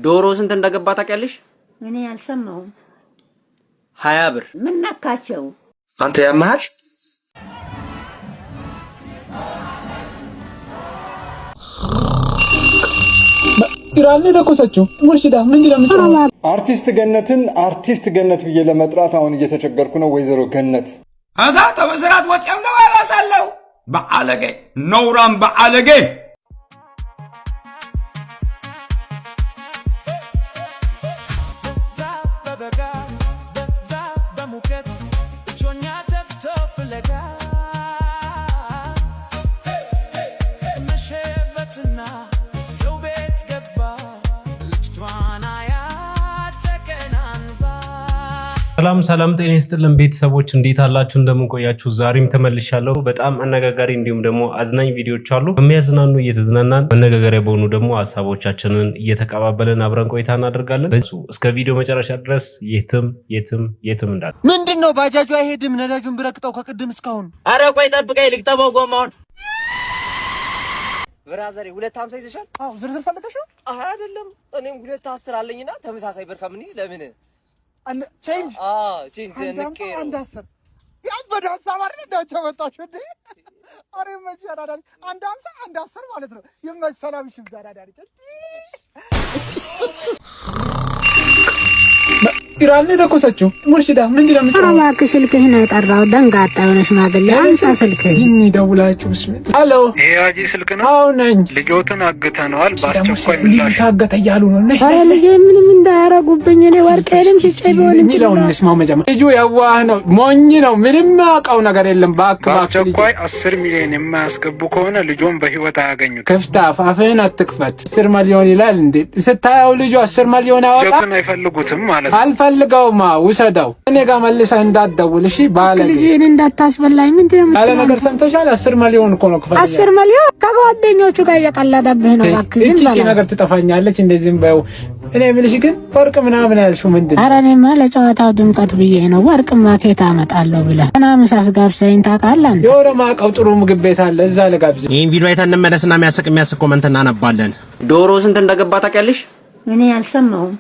ዶሮ ስንት እንደገባ ታውቂያለሽ? እኔ አልሰማሁም። 20 ብር። ምን ነካቸው? አንተ ያማህ ኢራን ተቆሰችው ሙርሺዳ ምንድነው የምትለው? አርቲስት ገነት ብዬ ለመጥራት አሁን እየተቸገርኩ ነው። ወይዘሮ ገነት አዛ ተመስራት ወጪም ነው ያላሳለው በአለጌ ነውራም በአለጌ ሰላም ጤና ይስጥልን ቤተሰቦች እንዴት አላችሁ? እንደምን ቆያችሁ? ዛሬም ተመልሻለሁ። በጣም አነጋጋሪ እንዲሁም ደግሞ አዝናኝ ቪዲዮዎች አሉ። በሚያዝናኑ እየተዝናናን አነጋጋሪ በሆኑ ደግሞ ሐሳቦቻችንን እየተቀባበልን አብረን ቆይታ እናደርጋለን። እስከ ቪዲዮ መጨረሻ ድረስ የትም እንዳለ ምንድነው ባጃጁ አይሄድም? ነዳጁን ብረቅጠው ከቅድም እስካሁን። አረ ቆይ ጠብቀኝ ልክተበው ጎማውን። ብራዘር 250 ይዘሻል? አዎ ዝርዝር ፈልገሽ ነው? አይደለም እኔም 210 አለኝና ተመሳሳይ ብር ከምን ይዝ ለምን ቼንጅ ቼንጅ ንቄ አንድ 10 ያበደ ሐሳብ አይደል ዳቸው መጣሽ እንዴ? አሬ መቻዳዳሪ አንድ 50 አንድ 10 ማለት ነው። ይመሰላም ሽም ዛዳዳሪ ኢራን ተቆሰችው ሙርሺዳ ምንድነው የምትለው? እባክህ ስልክህን የጠራው ደንጋጣ የሆነ ሽማግሌ አንሳ ስልክህን። ይህን ደውላችሁ ብስሚላ። ሄሎ ኤአጂ ስልክ ነው? አዎ ነኝ። ልጆትን አግተነዋል በአስቸኳይ ምላሽ ታገተ እያሉ ነው። አረ ልጄ ምንም እንዳያረጉብኝ እኔ ወርቄንም ሽጬ ቢሆን የሚለውን እንስማው መጀመሪያ። ልጁ የዋህ ነው ሞኝ ነው ምንም አውቀው ነገር የለም። በአስቸኳይ 10 ሚሊዮን የማያስገቡ ከሆነ ልጆን በህይወት አያገኙት። ክፍታ አፍህን አትክፈት። 10 ሚሊዮን ይላል እንዴ? ስታየው ልጁ 10 ሚሊዮን ያወጣ ልጆትን አይፈልጉትም ማለት ነው። አልፈልገውማ ውሰደው። እኔ ጋር መልሰህ እንዳትደውል እሺ። ባለጌ ልጄን እንዳታስበላኝ ምንድነው ያለ ነገር ሰምተሻል? 10 ሚሊዮን እኮ ነው ክፈል። 10 ሚሊዮን ከጓደኞቹ ጋር እየቀለደብህ ነው። እባክህ ዝም በል። እቺ ነገር ትጠፋኛለች እንደዚህም ባዩ። እኔ የምልሽ ግን ወርቅ ምናምን ያልሽው ምንድን ነው? ኧረ እኔማ ለጨዋታው ድምቀት ብዬ ነው። ወርቅማ ከየት አመጣለሁ ብለህ ምናምን ሳስጋብዘኝ ታውቃለህ? የወረ ማቀው ጥሩ ምግብ ቤት አለ እዛ ልጋብዝህ። ይሄን ቪዲዮ አይተን እንመለስና የሚያስቅ ኮመንት እናነባለን። ዶሮ ስንት እንደገባ ታውቂያለሽ? እኔ አልሰማሁም።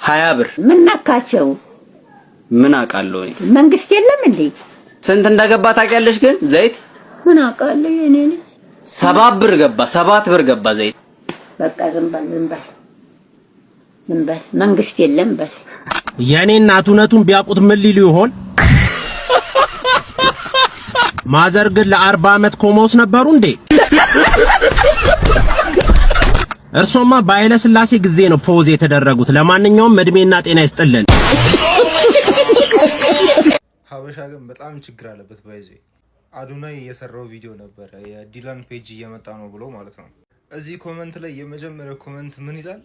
20 ብር። ምን ነካቸው? ምን አውቃለሁ እኔ። መንግስት የለም እንዴ? ስንት እንደገባ ታውቂያለሽ? ግን ዘይት ምን አውቃለሁ እኔ ነኝ። 7 ብር ገባ። 7 ብር ገባ ዘይት። በቃ ዝም በል መንግስት የለም በል። የኔ እናት እውነቱን ቢያውቁት ምን ሊሉ ይሆን? ማዘር ግን ለ40 ዓመት ኮማውስ ነበሩ እንዴ? እርሶማ በኃይለ ሥላሴ ጊዜ ነው ፖዝ የተደረጉት። ለማንኛውም እድሜና ጤና ይስጥልን። ሀበሻ ግን በጣም ችግር አለበት። ባይዜ አዱናይ የሰራው ቪዲዮ ነበር የዲላን ፔጅ እየመጣ ነው ብሎ ማለት ነው። እዚህ ኮመንት ላይ የመጀመሪያው ኮመንት ምን ይላል?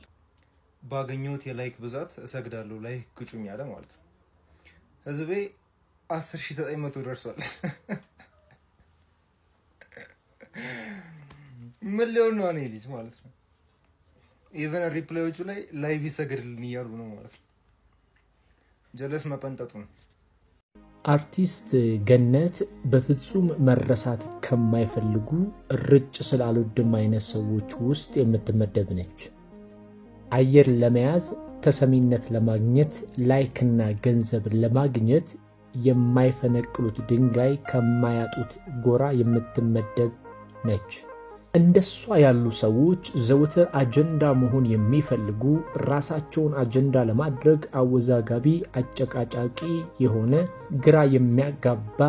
ባገኘሁት የላይክ ብዛት እሰግዳለሁ ላይክ ግጩኝ አለ ማለት ነው። ህዝቤ 10900 ደርሷል። ምን ሊሆን ነው እኔ ልጅ ማለት ነው። ኢቨን ሪፕላዮቹ ላይ ላይቭ ይሰግድልን እያሉ ነው ማለት ነው። ጀለስ መጠንጠጡ ነው። አርቲስት ገነት በፍጹም መረሳት ከማይፈልጉ ርጭ ስላልወድም አይነት ሰዎች ውስጥ የምትመደብ ነች። አየር ለመያዝ ተሰሚነት ለማግኘት ላይክና ገንዘብ ለማግኘት የማይፈነቅሉት ድንጋይ ከማያጡት ጎራ የምትመደብ ነች። እንደሷ ያሉ ሰዎች ዘውትር አጀንዳ መሆን የሚፈልጉ ራሳቸውን አጀንዳ ለማድረግ አወዛጋቢ፣ አጨቃጫቂ የሆነ ግራ የሚያጋባ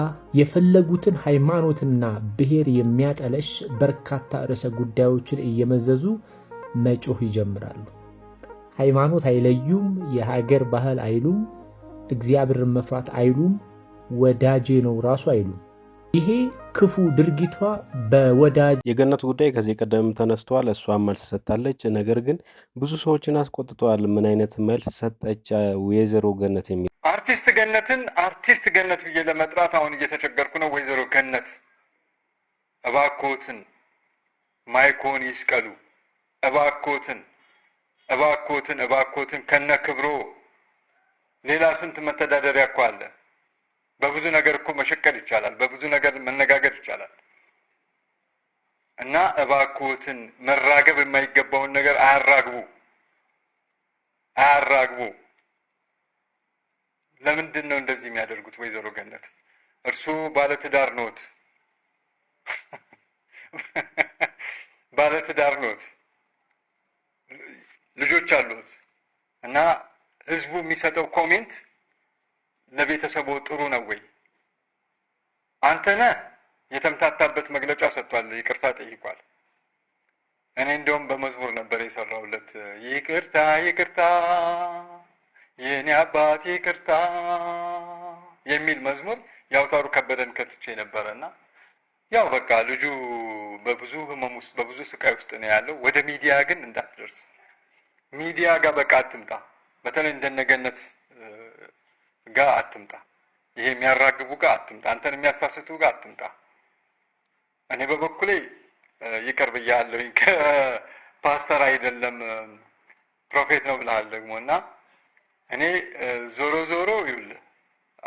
የፈለጉትን ሃይማኖትና ብሔር የሚያጠለሽ በርካታ ርዕሰ ጉዳዮችን እየመዘዙ መጮህ ይጀምራሉ። ሃይማኖት አይለዩም፣ የሀገር ባህል አይሉም፣ እግዚአብሔርን መፍራት አይሉም፣ ወዳጄ ነው ራሱ አይሉም። ይሄ ክፉ ድርጊቷ በወዳጅ የገነት ጉዳይ ከዚህ ቀደም ተነስቷል። እሷም መልስ ሰጣለች። ነገር ግን ብዙ ሰዎችን አስቆጥተዋል። ምን አይነት መልስ ሰጠች ወይዘሮ ገነት የሚል አርቲስት ገነት ብዬ ለመጥራት አሁን እየተቸገርኩ ነው። ወይዘሮ ገነት እባክዎትን ማይኮን ይስቀሉ። እባክዎትን ከነ ክብሮ ሌላ ስንት መተዳደሪያ እኮ አለ። በብዙ ነገር እኮ መሸቀል ይቻላል። በብዙ ነገር መነጋገር ይቻላል። እና እባክዎትን መራገብ የማይገባውን ነገር አያራግቡ። የሚያራግቡ ለምንድን ነው እንደዚህ የሚያደርጉት? ወይዘሮ ገነት እርሱ ባለትዳር ኖት፣ ባለትዳር ኖት፣ ልጆች አሉት እና ህዝቡ የሚሰጠው ኮሜንት ለቤተሰቡ ጥሩ ነው ወይ? አንተ ነህ የተምታታበት መግለጫ ሰጥቷል፣ ይቅርታ ጠይቋል። እኔ እንደውም በመዝሙር ነበር የሰራውለት ይቅርታ ይቅርታ የኔ አባት ይቅርታ የሚል መዝሙር ያውታሩ ከበደን ከትቼ ነበርና ያው በቃ ልጁ በብዙ ህመም ውስጥ በብዙ ስቃይ ውስጥ ነው ያለው። ወደ ሚዲያ ግን እንዳትደርስ፣ ሚዲያ ጋር በቃ አትምጣ። በተለይ እንደነገነት ጋር አትምጣ፣ ይሄ የሚያራግቡ ጋር አትምጣ፣ አንተን የሚያሳስቱ ጋር አትምጣ። እኔ በበኩሌ ይቅር ብያለሁኝ። ከፓስተር አይደለም ፕሮፌት ነው ብለሃል ደግሞና እኔ ዞሮ ዞሮ ይኸውልህ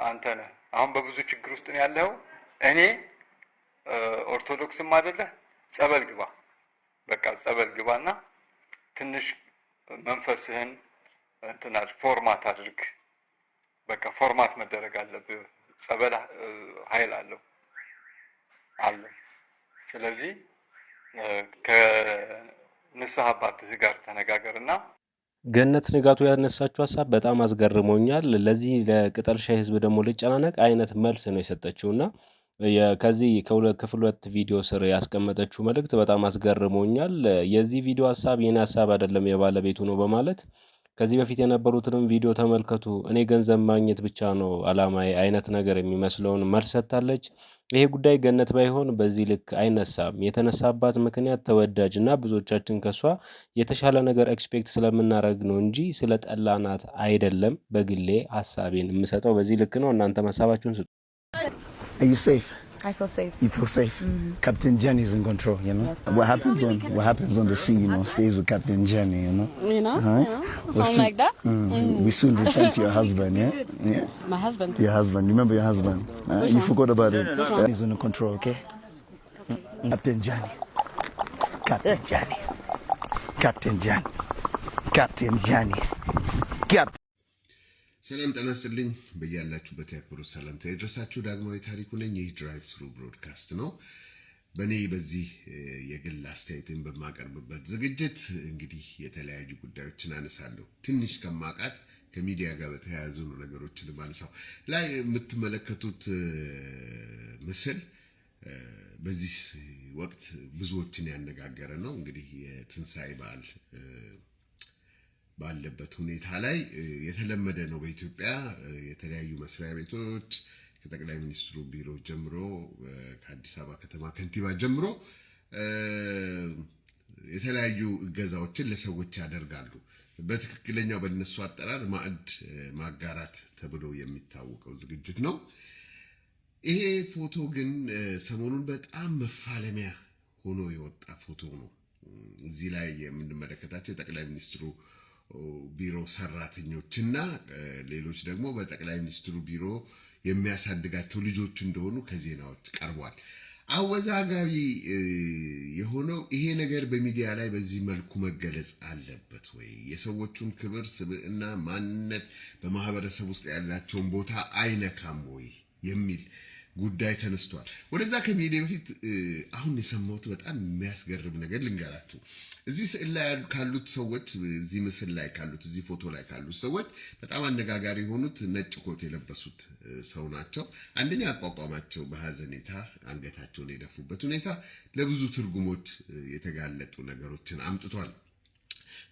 አንተ ነህ አሁን በብዙ ችግር ውስጥ ነው ያለው። እኔ ኦርቶዶክስም አይደለህ፣ ጸበል ግባ፣ በቃ ጸበል ግባና ትንሽ መንፈስህን እንትናል ፎርማት አድርግ። በቃ ፎርማት መደረግ አለብህ። ጸበል ኃይል አለው አለ። ስለዚህ ከንስሐ አባትህ ጋር ተነጋገርና ገነት ንጋቱ ያነሳችው ሀሳብ በጣም አስገርሞኛል። ለዚህ ለቅጠል ሻይ ህዝብ ደግሞ ልጨናነቅ አይነት መልስ ነው የሰጠችውና ከዚህ ክፍል 2 ቪዲዮ ስር ያስቀመጠችው መልእክት በጣም አስገርሞኛል። የዚህ ቪዲዮ ሀሳብ የኔ ሀሳብ አይደለም የባለቤቱ ነው በማለት ከዚህ በፊት የነበሩትንም ቪዲዮ ተመልከቱ። እኔ ገንዘብ ማግኘት ብቻ ነው አላማዬ አይነት ነገር የሚመስለውን መልስ ሰጥታለች። ይሄ ጉዳይ ገነት ባይሆን በዚህ ልክ አይነሳም። የተነሳባት ምክንያት ተወዳጅ እና ብዙዎቻችን ከሷ የተሻለ ነገር ኤክስፔክት ስለምናደርግ ነው እንጂ ስለ ጠላናት አይደለም። በግሌ ሀሳቤን የምሰጠው በዚህ ልክ ነው። እናንተ ሀሳባችሁን ስጡ። Are you safe? I feel safe. You feel safe? Captain Jenny is in control, you know? Yes. What happens on the sea, you know, stays with Captain Jenny, you know? Something like that? We soon return to your husband, yeah? Yeah. My husband? Your husband. Remember your husband? You one? forgot about him. Which one? He's under control, okay? Captain Jenny. Captain Jenny. Captain Jenny. Captain Jenny. Captain. ሰላም ጤና ይስጥልኝ። በያላችሁበት ያክብሩት ሰላምታ ይድረሳችሁ። ዳግማዊ ታሪኩ ነኝ። ይህ ድራይቭ ስሩ ብሮድካስት ነው። በእኔ በዚህ የግል አስተያየትን በማቀርብበት ዝግጅት እንግዲህ የተለያዩ ጉዳዮችን አነሳለሁ። ትንሽ ከማውቃት ከሚዲያ ጋር በተያያዙ ነገሮችን ማነሳው ላይ የምትመለከቱት ምስል በዚህ ወቅት ብዙዎችን ያነጋገረ ነው። እንግዲህ የትንሣኤ በዓል ባለበት ሁኔታ ላይ የተለመደ ነው። በኢትዮጵያ የተለያዩ መስሪያ ቤቶች ከጠቅላይ ሚኒስትሩ ቢሮ ጀምሮ ከአዲስ አበባ ከተማ ከንቲባ ጀምሮ የተለያዩ እገዛዎችን ለሰዎች ያደርጋሉ። በትክክለኛው በእነሱ አጠራር ማዕድ ማጋራት ተብሎ የሚታወቀው ዝግጅት ነው። ይሄ ፎቶ ግን ሰሞኑን በጣም መፋለሚያ ሆኖ የወጣ ፎቶ ነው። እዚህ ላይ የምንመለከታቸው የጠቅላይ ሚኒስትሩ ቢሮ ሰራተኞችና ሌሎች ደግሞ በጠቅላይ ሚኒስትሩ ቢሮ የሚያሳድጋቸው ልጆች እንደሆኑ ከዜናዎች ቀርቧል። አወዛጋቢ የሆነው ይሄ ነገር በሚዲያ ላይ በዚህ መልኩ መገለጽ አለበት ወይ? የሰዎቹን ክብር፣ ስብዕና፣ ማንነት በማህበረሰብ ውስጥ ያላቸውን ቦታ አይነካም ወይ የሚል ጉዳይ ተነስቷል። ወደዛ ከሚሄድ በፊት አሁን የሰማሁት በጣም የሚያስገርም ነገር ልንገራችሁ። እዚህ ስዕል ላይ ካሉት ሰዎች፣ እዚህ ምስል ላይ ካሉት፣ እዚህ ፎቶ ላይ ካሉት ሰዎች በጣም አነጋጋሪ የሆኑት ነጭ ኮት የለበሱት ሰው ናቸው። አንደኛ አቋቋማቸው በሀዘኔታ አንገታቸውን የደፉበት ሁኔታ ለብዙ ትርጉሞች የተጋለጡ ነገሮችን አምጥቷል።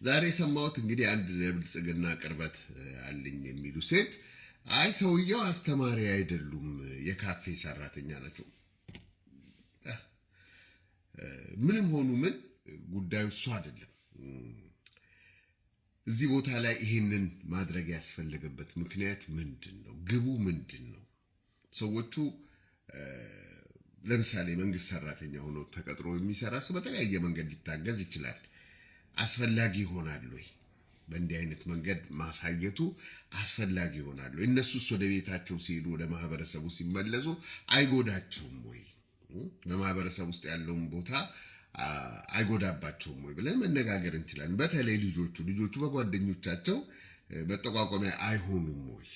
ዛሬ የሰማሁት እንግዲህ አንድ ለብልጽግና ቅርበት አለኝ የሚሉ ሴት አይ ሰውየው አስተማሪ አይደሉም፣ የካፌ ሰራተኛ ናቸው። ምንም ሆኑ ምን ጉዳዩ እሱ አይደለም። እዚህ ቦታ ላይ ይሄንን ማድረግ ያስፈለገበት ምክንያት ምንድን ነው? ግቡ ምንድን ነው? ሰዎቹ ለምሳሌ መንግስት ሰራተኛ ሆኖ ተቀጥሮ የሚሰራ ሰው በተለያየ መንገድ ሊታገዝ ይችላል። አስፈላጊ ይሆናል ወይ? በእንዲህ አይነት መንገድ ማሳየቱ አስፈላጊ ይሆናል ወይ? እነሱስ ወደ ቤታቸው ሲሄዱ ወደ ማህበረሰቡ ሲመለሱ አይጎዳቸውም ወይ? በማህበረሰብ ውስጥ ያለውን ቦታ አይጎዳባቸውም ወይ ብለን መነጋገር እንችላለን። በተለይ ልጆቹ በጓደኞቻቸው መጠቋቋሚያ አይሆኑም ወይ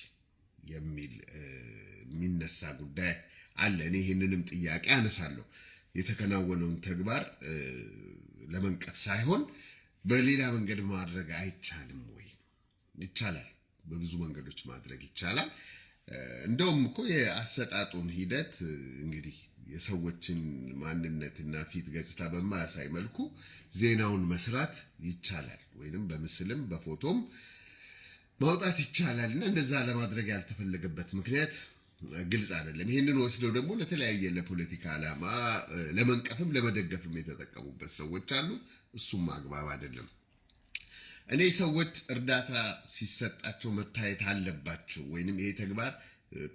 የሚል የሚነሳ ጉዳይ አለ። እኔ ይህንንም ጥያቄ አነሳለሁ። የተከናወነውን ተግባር ለመንቀፍ ሳይሆን በሌላ መንገድ ማድረግ አይቻልም ወይ? ይቻላል። በብዙ መንገዶች ማድረግ ይቻላል። እንደውም እኮ የአሰጣጡን ሂደት እንግዲህ የሰዎችን ማንነትና ፊት ገጽታ በማያሳይ መልኩ ዜናውን መስራት ይቻላል፣ ወይንም በምስልም በፎቶም ማውጣት ይቻላልና እንደዛ ለማድረግ ያልተፈለገበት ምክንያት ግልጽ አይደለም። ይሄንን ወስደው ደግሞ ለተለያየ ለፖለቲካ ዓላማ ለመንቀፍም ለመደገፍም የተጠቀሙበት ሰዎች አሉ። እሱም አግባብ አይደለም። እኔ ሰዎች እርዳታ ሲሰጣቸው መታየት አለባቸው ወይንም ይሄ ተግባር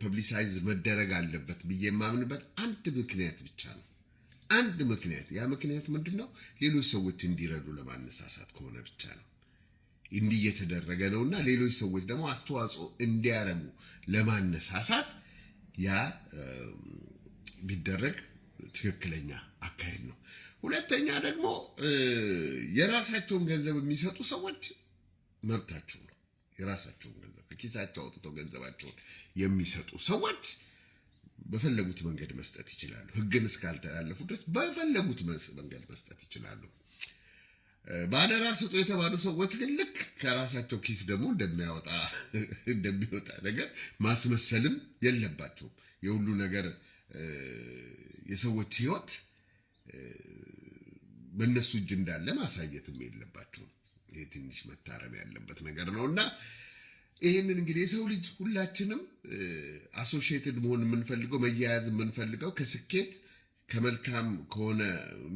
ፐብሊሳይዝ መደረግ አለበት ብዬ የማምንበት አንድ ምክንያት ብቻ ነው። አንድ ምክንያት። ያ ምክንያት ምንድነው? ሌሎች ሰዎች እንዲረዱ ለማነሳሳት ከሆነ ብቻ ነው። እንዲህ እየተደረገ ነውና ሌሎች ሰዎች ደግሞ አስተዋጽኦ እንዲያረጉ ለማነሳሳት ያ ቢደረግ ትክክለኛ አካሄድ ነው። ሁለተኛ ደግሞ የራሳቸውን ገንዘብ የሚሰጡ ሰዎች መብታቸው ነው። የራሳቸውን ገንዘብ ከኪሳቸው አውጥተው ገንዘባቸውን የሚሰጡ ሰዎች በፈለጉት መንገድ መስጠት ይችላሉ። ሕግን እስካልተላለፉ ድረስ በፈለጉት መንገድ መስጠት ይችላሉ። ባደራ ስጡ የተባሉ ሰዎች ግን ልክ ከራሳቸው ኪስ ደግሞ እንደሚወጣ ነገር ማስመሰልም የለባቸውም። የሁሉ ነገር የሰዎች ህይወት በእነሱ እጅ እንዳለ ማሳየትም የለባቸውም። ይሄ ትንሽ መታረም ያለበት ነገር ነውና ይሄንን እንግዲህ የሰው ልጅ ሁላችንም አሶሺየትድ መሆን የምንፈልገው መያያዝ የምንፈልገው ከስኬት ከመልካም ከሆነ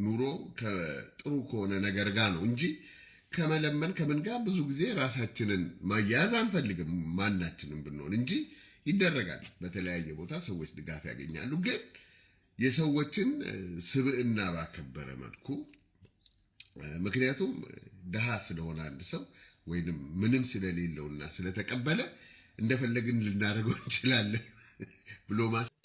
ኑሮ ከጥሩ ከሆነ ነገር ጋር ነው እንጂ ከመለመን ከምን ጋር ብዙ ጊዜ ራሳችንን ማያያዝ አንፈልግም። ማናችንም ብንሆን እንጂ ይደረጋል። በተለያየ ቦታ ሰዎች ድጋፍ ያገኛሉ። ግን የሰዎችን ስብዕና ባከበረ መልኩ ምክንያቱም ድሃ ስለሆነ አንድ ሰው ወይንም ምንም ስለሌለውና ስለተቀበለ እንደፈለግን ልናደርገው እንችላለን ብሎ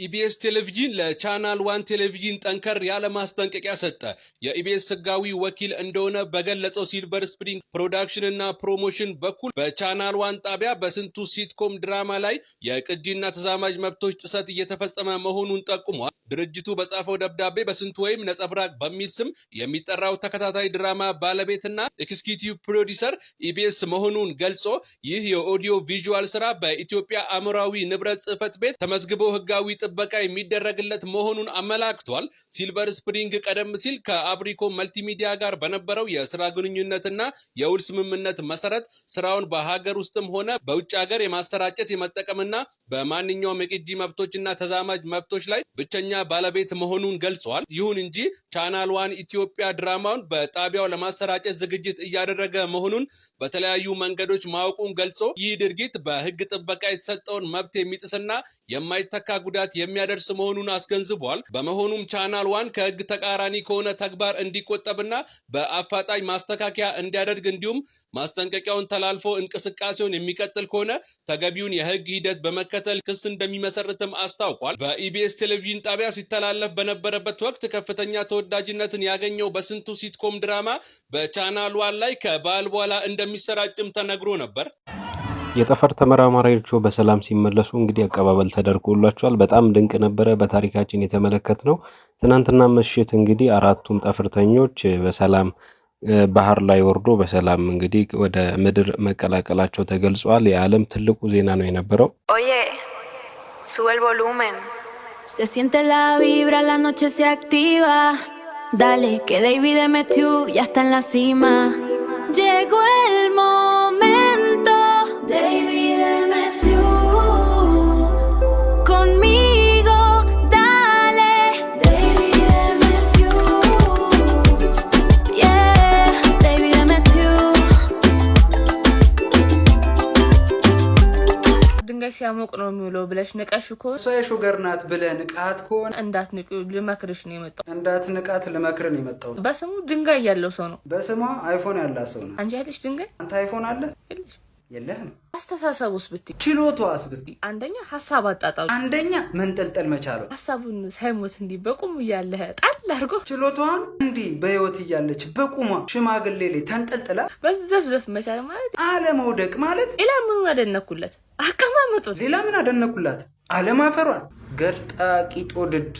ኢቢኤስ ቴሌቪዥን ለቻናል 1 ቴሌቪዥን ጠንከር ያለ ማስጠንቀቂያ ሰጠ። የኢቢኤስ ህጋዊ ወኪል እንደሆነ በገለጸው ሲልቨር ስፕሪንግ ፕሮዳክሽን እና ፕሮሞሽን በኩል በቻናል 1 ጣቢያ በስንቱ ሲትኮም ድራማ ላይ የቅጂና ተዛማጅ መብቶች ጥሰት እየተፈጸመ መሆኑን ጠቁሟል። ድርጅቱ በጻፈው ደብዳቤ በስንቱ ወይም ነጸብራቅ በሚል ስም የሚጠራው ተከታታይ ድራማ ባለቤትና ኤክስኪዩቲቭ ፕሮዲዩሰር ኢቢኤስ መሆኑን ገልጾ ይህ የኦዲዮ ቪዥዋል ስራ በኢትዮጵያ አእምሯዊ ንብረት ጽሕፈት ቤት ተመዝግቦ ህጋዊ ጥበቃ የሚደረግለት መሆኑን አመላክቷል። ሲልቨር ስፕሪንግ ቀደም ሲል ከአብሪኮ መልቲሚዲያ ጋር በነበረው የስራ ግንኙነትና የውል ስምምነት መሰረት ስራውን በሀገር ውስጥም ሆነ በውጭ ሀገር የማሰራጨት የመጠቀምና በማንኛውም የቅጂ መብቶችና ተዛማጅ መብቶች ላይ ብቸኛ ባለቤት መሆኑን ገልጿል። ይሁን እንጂ ቻናል 1 ኢትዮጵያ ድራማውን በጣቢያው ለማሰራጨት ዝግጅት እያደረገ መሆኑን በተለያዩ መንገዶች ማወቁን ገልጾ ይህ ድርጊት በህግ ጥበቃ የተሰጠውን መብት የሚጥስና የማይተካ ጉዳት የሚያደርስ መሆኑን አስገንዝቧል። በመሆኑም ቻናል 1 ከህግ ተቃራኒ ከሆነ ተግባር እንዲቆጠብና በአፋጣኝ ማስተካከያ እንዲያደርግ እንዲሁም ማስጠንቀቂያውን ተላልፎ እንቅስቃሴውን የሚቀጥል ከሆነ ተገቢውን የህግ ሂደት በመከተል ክስ እንደሚመሰርትም አስታውቋል። በኢቢኤስ ቴሌቪዥን ጣቢያ ሲተላለፍ በነበረበት ወቅት ከፍተኛ ተወዳጅነትን ያገኘው በስንቱ ሲትኮም ድራማ በቻናል 1 ላይ ከበዓል በኋላ እንደሚሰራጭም ተነግሮ ነበር። የጠፈር ተመራማሪዎቹ በሰላም ሲመለሱ እንግዲህ አቀባበል ተደርጎላቸዋል። በጣም ድንቅ ነበረ። በታሪካችን የተመለከትነው ትናንትና ምሽት እንግዲህ አራቱም ጠፈርተኞች በሰላም ባህር ላይ ወርዶ በሰላም እንግዲህ ወደ ምድር መቀላቀላቸው ተገልጿል። የዓለም ትልቁ ዜና ነው የነበረው። Oye, sube el volumen. Se siente la vibra, la noche se activa. Dale, que David Matthew ya está en la cima. Llegó el momento. David Matthew conmigo, dale. David Matthew, yeah. David Matthew. ድንጋይ ሲያሞቅ ነው የሚውለው ብለሽ ንቀሽ እኮ እሷ የሹገር ናት ብለህ ንቃት ከሆነ እንዳትንቁ ልመክርሽ ነው የመጣው። እንዳትንቃት ልመክርህ ነው የመጣው። በስሙ ድንጋይ ያለው ሰው ነው። በስሟ አይፎን ያላት ሰው ነው። አንቺ ያለሽ ድንጋይ? አንተ አይፎን አለ? የለህም። አስተሳሰቡስ ብትይ ችሎታዋስ ብትይ አንደኛ ሐሳብ አጣጣሉ፣ አንደኛ መንጠልጠል መቻሉ፣ ሐሳቡን ሳይሞት እንዲህ በቁሙ እያለህ ጣል አድርጎ ችሎታዋን እንዲህ በህይወት እያለች በቁሟ ሽማግሌ ላይ ተንጠልጥላ በዘፍዘፍ መቻል ማለት አለመውደቅ ማለት። ሌላ ምን አደነኩለት? አቀማመጡን። ሌላ ምን አደነኩላት? አለማፈሯን። ገርጣ ቂጦ ድድ